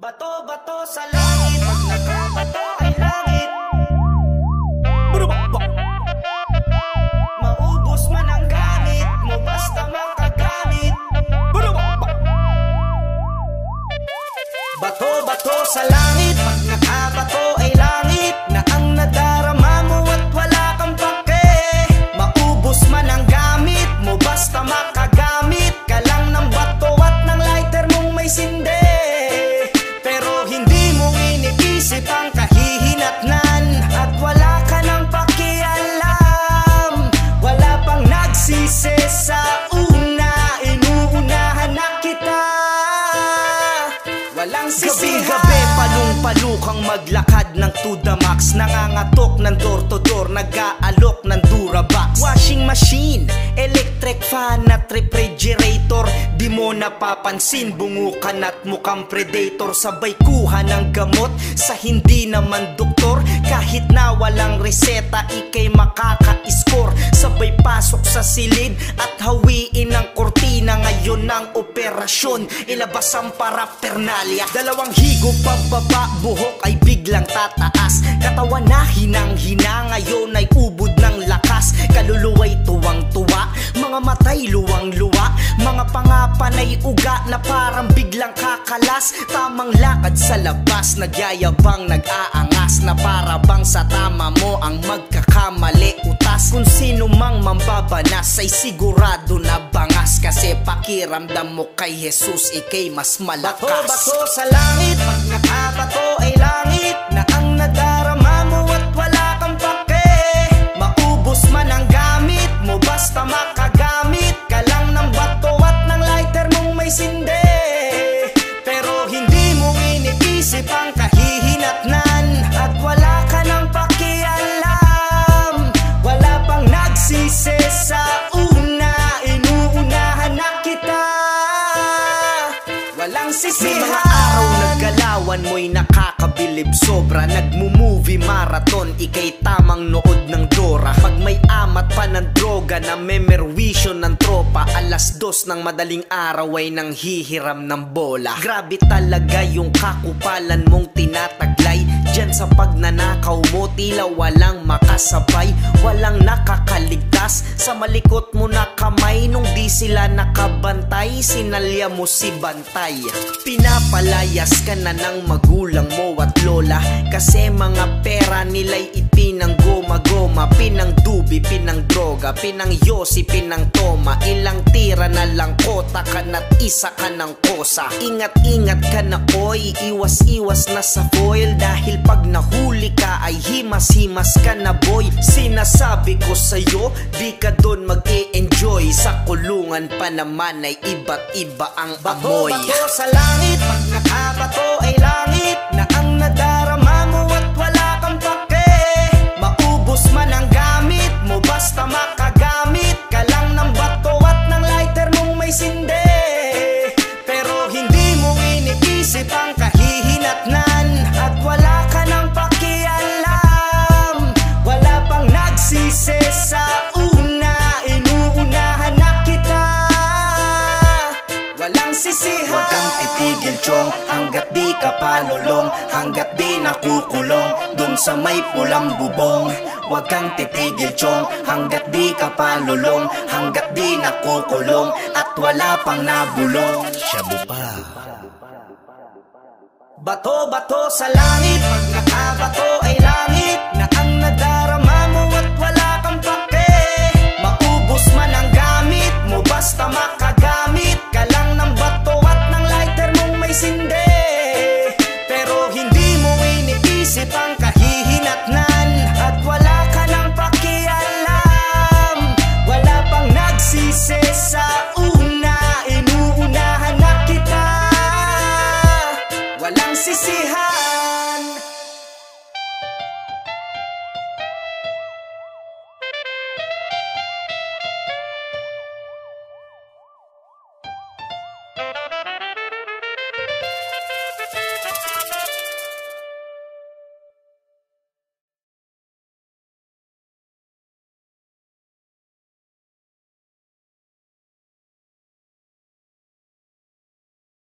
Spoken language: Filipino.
Bato-bato sa langit, pag nagkabato ay langit. Maubos man ang gamit mo, basta makagamit. Bato-bato sa langit, pag nakabato ay langit. Na ang nadarama mo at wala kang pake. Maubos man ang gamit mo, basta makagamit ka lang ng bato at ng lighter mong may sinde. Isip ang kahihinatnan at wala ka nang pakialam. Wala pang nagsisi sa una, inuunahan na kita. Walang sisihan. Gabi-gabi palong-palukang maglakad ng to the max. Nangangatok ng door to door, nag-aalok ng Durabox. Washing machine, electric fan at refrigerator. Di mo napapansin, bungukan at mukhang predator. Sabay kuha ng gamot sa hindi naman doktor. Kahit na walang reseta, ikay makaka-score. Sabay pasok sa silid at hawiin ang kortina. Ngayon ang operasyon, ilabas ang paraphernalia. Dalawang higop pababa, buhok ay biglang tataas. Katawan na hinang-hina, ngayon ay ubod ng lakas. Kaluluwa'y tuwang-tuwa, mga matay luwang-luwa. Mga pangapanay uga na parang biglang kakalas. Tamang lakad sa labas, nagyayabang nag-aangas. Na para bang sa tama mo ang magkakamali utas. Kung sino mang mambabanas ay sigurado na bangas. Kasi pakiramdam mo kay Jesus, ikay mas malakas. Bato-bato sa langit, pag nakabato ay langit. Na ang nadarama mo at wala kang pake. Maubos man ang gamit mo, basta makagamit ka lang ng bato at ng lighter mong may sinde. Pero hindi mo iniisip ang kahihinatnan at wala ka nang pakialam. Wala pang nagsisi sa una, inuunahan na kita. Walang sisihan. May mga araw naggalawan mo'y nakakabilib sobra. Nagmo-movie marathon, ikay tamang nood ng Dora. Pag may amat pa ng droga na memerwisyo ng tropa, alas 2 ng madaling araw ay nang hihiram ng bola. Grabe talaga yung kakupalan mong tinataglay. Diyan sa pagnanakaw mo, tila walang makasabay. Walang nakakaligtas sa malikot mo na kamay. Nung di sila nakabantay, sinalya mo si Bantay. Pinapalayas ka na ng magulang mo at lola. Kasi mga pera nila'y ipinanggoma-goma. Pinangdubi, pinangdroga, pinangyosi, pinangtoma. Ilang tira na lang kota ka na't isa ka ng kosa. Ingat-ingat ka na oy, iwas-iwas na sa foil. Dahil pag nahuli ka ay himas-himas ka na boy. Sinasabi ko sa'yo, di ka doon mag-e-enjoy. Sa kulungan pa naman ay iba't iba ang amoy. Bato-bato sa langit, pag nakabato ay langit. Na ang nadarama mo at wala kang pake. Maubos man ang gamit mo, basta makagamit ka lang ng bato at ng lighter mong may sinde. Pero hindi mo iniisip ang kahihinatnan at wala ka nang pakialam. Wala pang nagsisi sa una, inuunahan na kita. Walang sisihan. Huwag kang titigil chong, hanggat di ka palulong. Hanggat di nakukulong dun sa may pulang bubong. Huwag kang titigil chong, hanggat di ka palulong. Hanggat di nakukulong at wala pang nabulong. Shabu pa. Bato-bato sa langit, pag nakabato ay